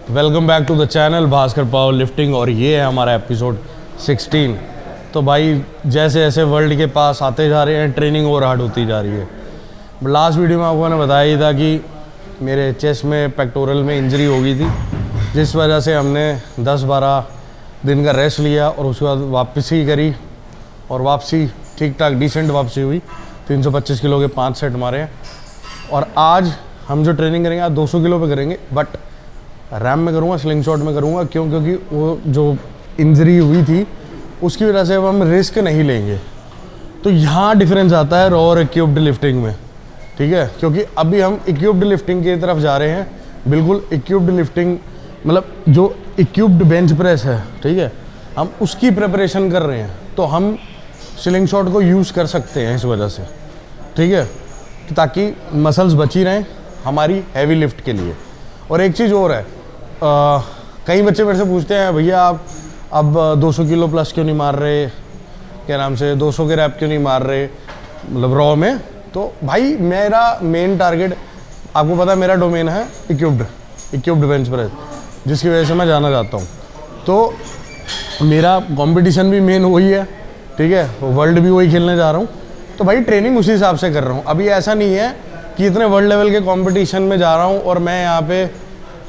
Welcome back to the channel Bhaskar power lifting और ये है हमारा एपिसोड 16। तो भाई जैसे जैसे वर्ल्ड के पास आते जा रहे हैं ट्रेनिंग और हार्ड होती जा रही है। लास्ट वीडियो में आपको ने बताया ही था कि मेरे चेस्ट में पेक्टोरल में इंजरी हो गई थी, जिस वजह से हमने 10-12 दिन का रेस्ट लिया और उसके बाद वापसी करी और वापसी ठीक ठाक डिसेंट वापसी हुई। 325 किलो के 5 सेट मारे हैं और आज हम जो ट्रेनिंग करेंगे आज 200 किलो पे करेंगे, बट रैम में करूँगा, स्लिंग शॉट में करूँगा। क्यों? क्योंकि वो जो इंजरी हुई थी उसकी वजह से अब हम रिस्क नहीं लेंगे। तो यहाँ डिफरेंस आता है रॉ और इक्विप्ड लिफ्टिंग में, ठीक है। क्योंकि अभी हम इक्विप्ड लिफ्टिंग की तरफ जा रहे हैं, बिल्कुल इक्विप्ड लिफ्टिंग मतलब जो इक्विप्ड बेंच प्रेस है, ठीक है, हम उसकी प्रिपरेशन कर रहे हैं। तो हम स्लिंग शॉट को यूज़ कर सकते हैं इस वजह से, ठीक है, ताकि मसल्स बची रहें हमारी हैवी लिफ्ट के लिए। और एक चीज़ और है, कई बच्चे मेरे से पूछते हैं भैया आप अब 200 किलो प्लस क्यों नहीं मार रहे, क्या नाम से 200 के रैप क्यों नहीं मार रहे, मतलब रॉ में। तो भाई मेरा मेन टारगेट आपको पता है, मेरा डोमेन है इक्विप्ड बेंच प्रेस, जिसकी वजह से मैं जाना चाहता हूँ। तो मेरा कंपटीशन भी मेन वही है, ठीक है, वर्ल्ड भी वही खेलने जा रहा हूँ। तो भाई ट्रेनिंग उसी हिसाब से कर रहा हूँ। अभी ऐसा नहीं है कि इतने वर्ल्ड लेवल के कंपटीशन में जा रहा हूँ और मैं यहाँ पे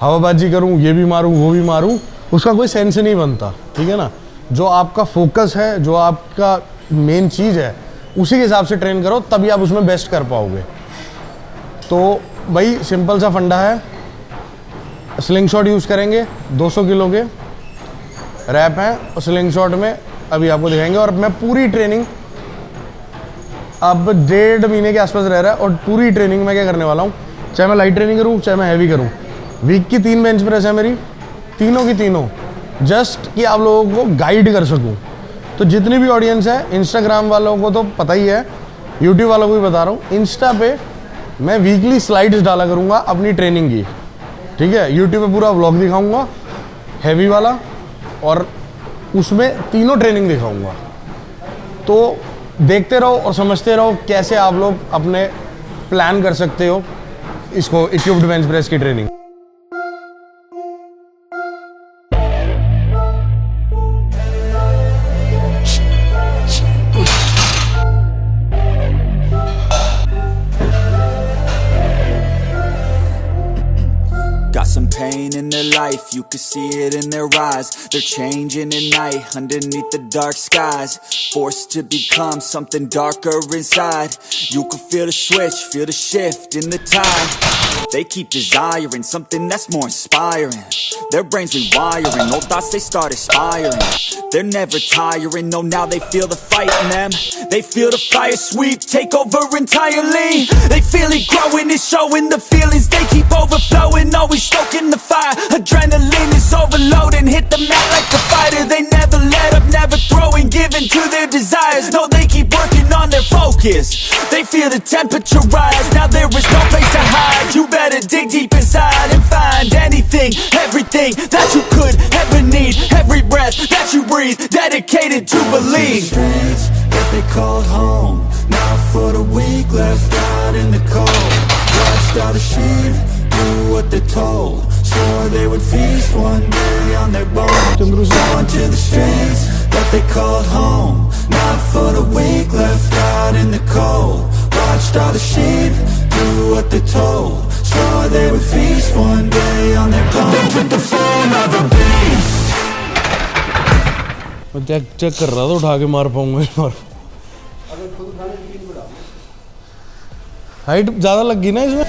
हवाबाजी करूँ, ये भी मारूँ वो भी मारूँ, उसका कोई सेंस नहीं बनता, ठीक है ना। जो आपका फोकस है, जो आपका मेन चीज़ है, उसी के हिसाब से ट्रेन करो, तभी आप उसमें बेस्ट कर पाओगे। तो भाई सिंपल सा फंडा है, स्लिंग शॉट यूज़ करेंगे, 200 किलो के रैप हैं और स्लिंग शॉट में अभी आपको दिखाएंगे। और मैं पूरी ट्रेनिंग अब 1.5 महीने के आसपास रह रहा है और पूरी ट्रेनिंग में क्या करने वाला हूँ, चाहे मैं लाइट ट्रेनिंग करूँ चाहे मैं हैवी करूँ। वीक की 3 बेंच प्रेस है मेरी, तीनों की तीनों, जस्ट कि आप लोगों को गाइड कर सकूँ। तो जितनी भी ऑडियंस है, इंस्टाग्राम वालों को तो पता ही है, यूट्यूब वालों को भी बता रहा हूँ, इंस्टा पे मैं वीकली स्लाइड्स डाला करूँगा अपनी ट्रेनिंग की, ठीक है। यूट्यूब पे पूरा व्लॉग दिखाऊँगा हैवी वाला और उसमें तीनों ट्रेनिंग दिखाऊँगा। तो देखते रहो और समझते रहो कैसे आप लोग अपने प्लान कर सकते हो इसको इक्विप्ड बेंच प्रेस की training. Got some pain in their life, you can see it in their eyes. They're changing at night, underneath the dark skies. Forced to become something darker inside. You can feel the switch, feel the shift in the tide. They keep desiring something that's more inspiring. Their brains rewiring, old thoughts they start aspiring. They're never tiring, no, now they feel the fight in them. They feel the fire sweep, take over entirely. They feel it growing, it's showing the feelings. They keep overflowing, always stoking the fire. Adrenaline is overloading, hit the mat like a fighter. They never let up, never throwing, giving to their desires. No, they keep working on their focus. They feel the temperature rise, now there is no place to hide. You better dig deep inside and find anything, everything that you could ever need. Every breath that you breathe, dedicated to believe. Streets that they called home, not for the weak, left out in the cold. Watched all the sheep do what they're told, swore they would feast one day on their bones. Going to the streets that they called home, not for the weak, left out in the cold. Watched all the sheep do what they're told, swore they would feast one day on their bones. With the form of a beast. Check कर रहा था, उठा के मार पाऊंगा इस बार। Height ज़्यादा लग गई ना इसमें।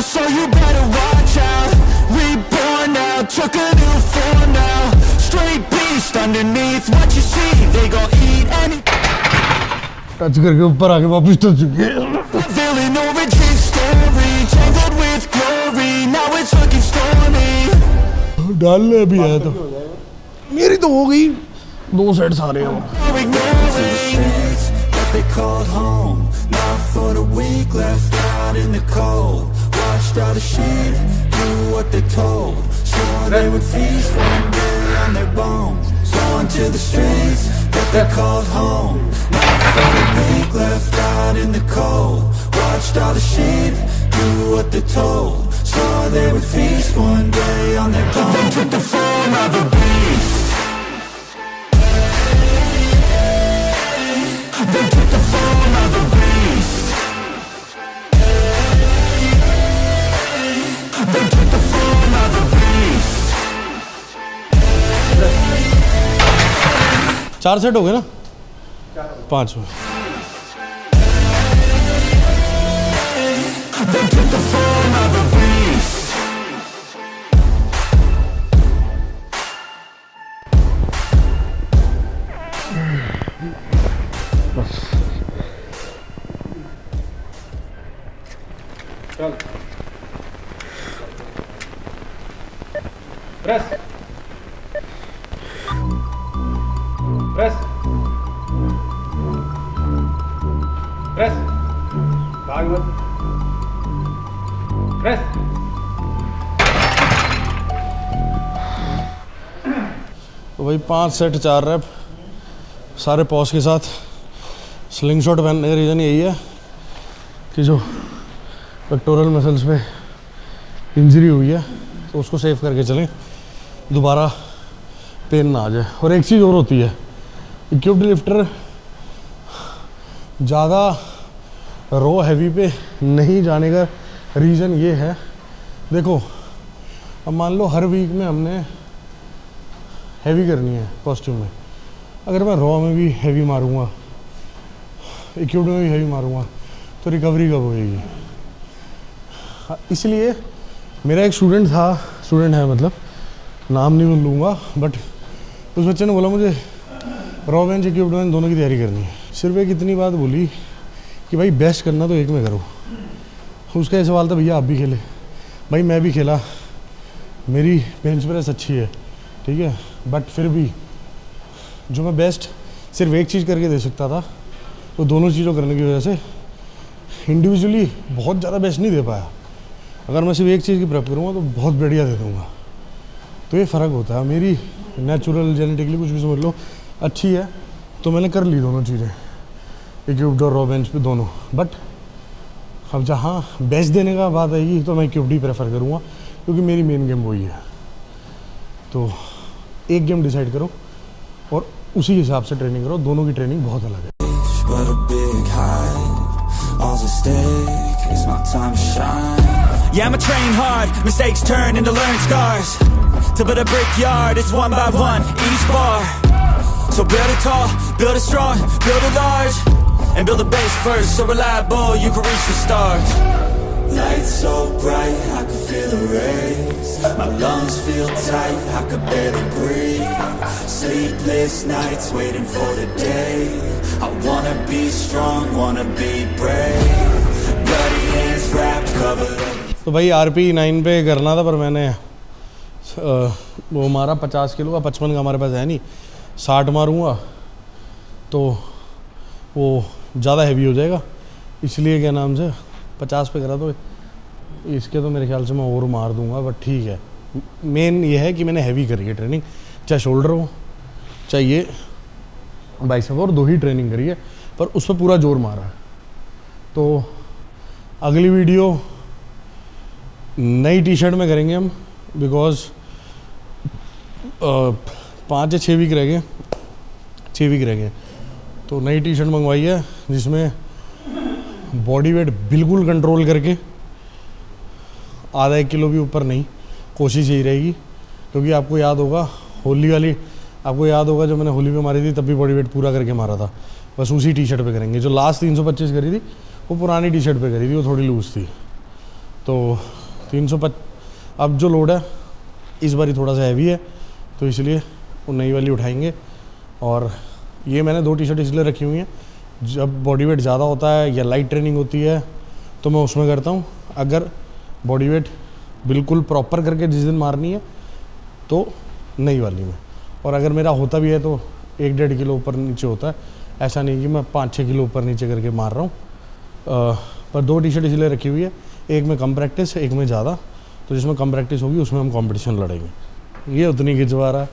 So you better watch out. Reborn now, took a new form now. Straight beast underneath what you see. They gon' eat any. Touch करके ऊपर आके वापस टच चुके। Villain origin story, tangled with glory. Now it's looking stormy. डाल ले अभी आया तो मेरी तो हो गई 2 सेट सारे हो। They called home, not for the weak, left out in the cold. Watched all the sheep do what they're told. Swore they would feast one day on their bones. On to the streets that they called home. Not for a week left out in the cold. Watched all the sheep do what they're told. Swore they would feast one day on their bones. They took the form of a beast. They took the form of a beast. They took the form of a beast. 4 set हो गए ना, 5 में। They took the form of a beast. चल press press press भाग मत press. तो भाई 5 set 4 rap सारे पॉज के साथ। स्लिंग शॉट पहनने का रीज़न यही है कि जो पेक्टोरल मसल्स पे इंजरी हुई है तो उसको सेव करके चलें, दोबारा पेन ना आ जाए। और एक चीज़ और होती है, इक्विप्ड लिफ्टर ज़्यादा रो हैवी पे नहीं जाने का रीज़न ये है, देखो अब मान लो हर वीक में हमने हैवी करनी है कॉस्ट्यूम में, अगर मैं रॉ में भी हैवी मारूंगा, इक्विप्ड में भी हैवी मारूंगा तो रिकवरी कब होएगी। इसलिए मेरा एक स्टूडेंट है, मतलब नाम नहीं बोल लूँगा, बट उस बच्चे ने बोला मुझे रॉ बेंच इक्विप्ड बेंच दोनों की तैयारी करनी है। सिर्फ एक इतनी बात बोली कि भाई बेस्ट करना तो एक में करो। उसका ये सवाल था भैया आप भी खेले, भाई मैं भी खेला, मेरी बेंच प्रेस अच्छी है ठीक है, बट फिर भी जो मैं बेस्ट सिर्फ एक चीज़ करके दे सकता था वो दोनों चीज़ों करने की वजह से इंडिविजुअली बहुत ज़्यादा बेस्ट नहीं दे पाया। अगर मैं सिर्फ एक चीज़ की प्रेप करूँगा तो बहुत बढ़िया दे दूँगा। तो ये फ़र्क होता है। मेरी नेचुरल जेनेटिकली कुछ भी समझ लो अच्छी है तो मैंने कर ली दोनों चीज़ें, इक्विप्ड और रॉ बेंच पे दोनों। बट अब जहाँ बेस्ट देने का बात आएगी तो मैं इक्विप्ड ही प्रेफर करूँगा क्योंकि मेरी मेन गेम वही है। तो एक गेम डिसाइड करो और उसी हिसाब से ट्रेनिंग करो, दोनों की ट्रेनिंग बहुत अलग है। But a big high, all's at stake, it's my time to shine. Yeah, I'ma train hard, mistakes turn into learned scars. To build a brickyard, it's one by one, each bar. So build it tall, build it strong, build it large. And build a base first, so reliable, you can reach the stars. Lights so bright, I can feel the rays. My lungs feel tight, I could barely breathe. Sleepless nights waiting for the day. I wanna be strong, wanna be brave. Bloody hands wrapped, covered up. तो भाई RP 9 पे करना था पर मैंने वो मारा 50 kilo का, 55 का हमारे पास है नहीं, 60 मारूंगा तो वो ज़्यादा हैवी हो जाएगा, इसलिए क्या नाम से 50 पे करा। तो इसके तो मेरे ख्याल से मैं और मार दूंगा, बट ठीक है। मेन ये है कि मैंने हैवी करी है ट्रेनिंग, चाहे शोल्डर हो चाहे ये बाइसेप, और 2 ही ट्रेनिंग करी है पर उस पर पूरा जोर मारा है। तो अगली वीडियो नई टी शर्ट में करेंगे हम, बिकॉज 5 या 6 वीक रह गए, 6 वीक रह गए। तो नई टी शर्ट मंगवाई है जिसमें बॉडी वेट बिल्कुल कंट्रोल करके आधा 1 किलो भी ऊपर नहीं, कोशिश यही रहेगी। क्योंकि आपको याद होगा होली वाली, आपको याद होगा जब मैंने होली पे मारी थी तब भी बॉडी वेट पूरा करके मारा था। बस उसी टी शर्ट पे करेंगे। जो लास्ट 325 करी थी वो पुरानी टी शर्ट पे करी थी, वो थोड़ी लूज़ थी। तो 325 अब जो लोड है इस बार ही थोड़ा सा हैवी है, तो इसलिए वो नई वाली उठाएंगे। और ये मैंने 2 टी शर्ट इसलिए रखी हुई हैं, जब बॉडी वेट ज़्यादा होता है या लाइट ट्रेनिंग होती है तो मैं उसमें करता हूँ। अगर बॉडी वेट बिल्कुल प्रॉपर करके जिस दिन मारनी है तो नई वाली में, और अगर मेरा होता भी है तो 1-1.5 किलो ऊपर नीचे होता है। ऐसा नहीं कि मैं 5-6 किलो ऊपर नीचे करके मार रहा हूँ। पर 2 टी शर्ट इसलिए रखी हुई है, एक में कम प्रैक्टिस, एक में ज़्यादा। तो जिसमें कम प्रैक्टिस होगी उसमें हम कंपटीशन लड़ेंगे। ये उतनी खिंचवा रहा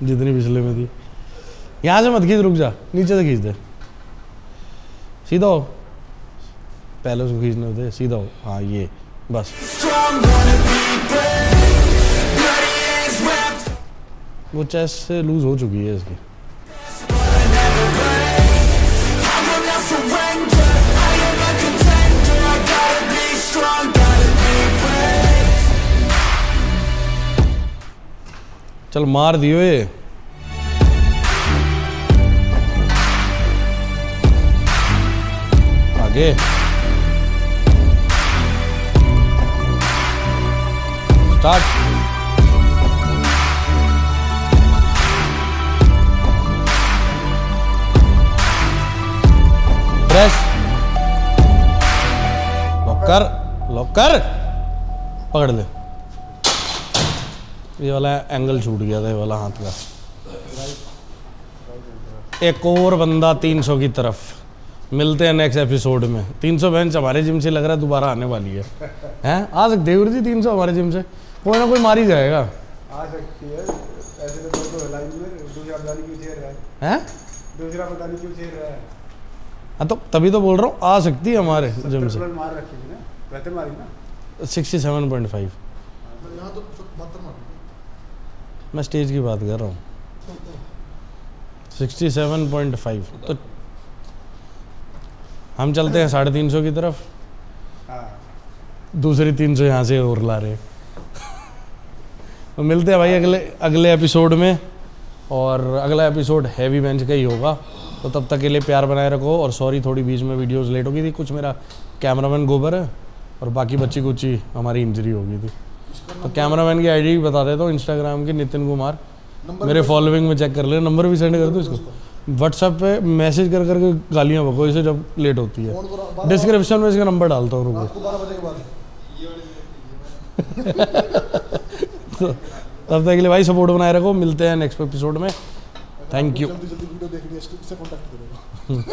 जितनी पिछले में थी। यहाँ से मत खींच, रुक जा, नीचे से खींच दे, सीधा हो, पहले उसको खींचने दे, सीधा हो, हाँ ये बस। वो चेस्ट से लूज हो चुकी है इसकी। चल मार दियो ये। आगे स्टार्ट। प्रेस, लॉक कर, पकड़ ले। ये वाला एंगल छूट गया था, ये वाला हाथ का। एक और बंदा 300 की तरफ। मिलते हैं नेक्स्ट एपिसोड में। 300 बेंच हमारे जिम से लग रहा है दोबारा आने वाली है। हैं आ सकते हैं जी 300 हमारे जिम से, कोई ना कोई मार ही जाएगा। आ सकती है, ऐसे तो दोस्तों लाइन में दूसरा पता नहीं क्यों चेयर रहा है। हैं दूसरा पता नहीं क्यों चेयर रहा है। हाँ तो तभी तो बोल रहा हूँ आ सकती है हमारे जिम से। मार रखी थी ना, बेहतर मारी ना। 67.5। यहाँ तो 72 मार। मैं स्टेज की बात कर रहा हूँ। 67.5। तो हम चलते हैं 350 की तरफ। हाँ दूसरी 300 यहाँ से और ला रहे। तो मिलते हैं भाई अगले एपिसोड में। और अगला एपिसोड हैवी बेंच का ही होगा। तो तब तक के लिए प्यार बनाए रखो। और सॉरी थोड़ी बीच में वीडियोस लेट हो गई थी, कुछ मेरा कैमरामैन गोबर है और बाकी बच्ची कुची हमारी इंजरी हो गई थी। तो कैमरामैन की आईडी बता देता हूँ, इंस्टाग्राम की नितिन कुमार। मेरे फॉलोइंग में चेक कर ले, नंबर भी सेंड कर दो इसको। व्हाट्सएप पे मैसेज कर करके गालियाँ बको इसे जब लेट होती है। डिस्क्रिप्शन में इसका नंबर डालता हूँ, रुको। आपको 12 बजे के बाद तो तब तक के लिए भाई सपोर्ट बनाए रखो। मिलते हैं नेक्स्ट एपिसोड में। Thank you. जल्दी जल्दी वीडियो देखनी है, इससे कॉन्टैक्ट करेगा।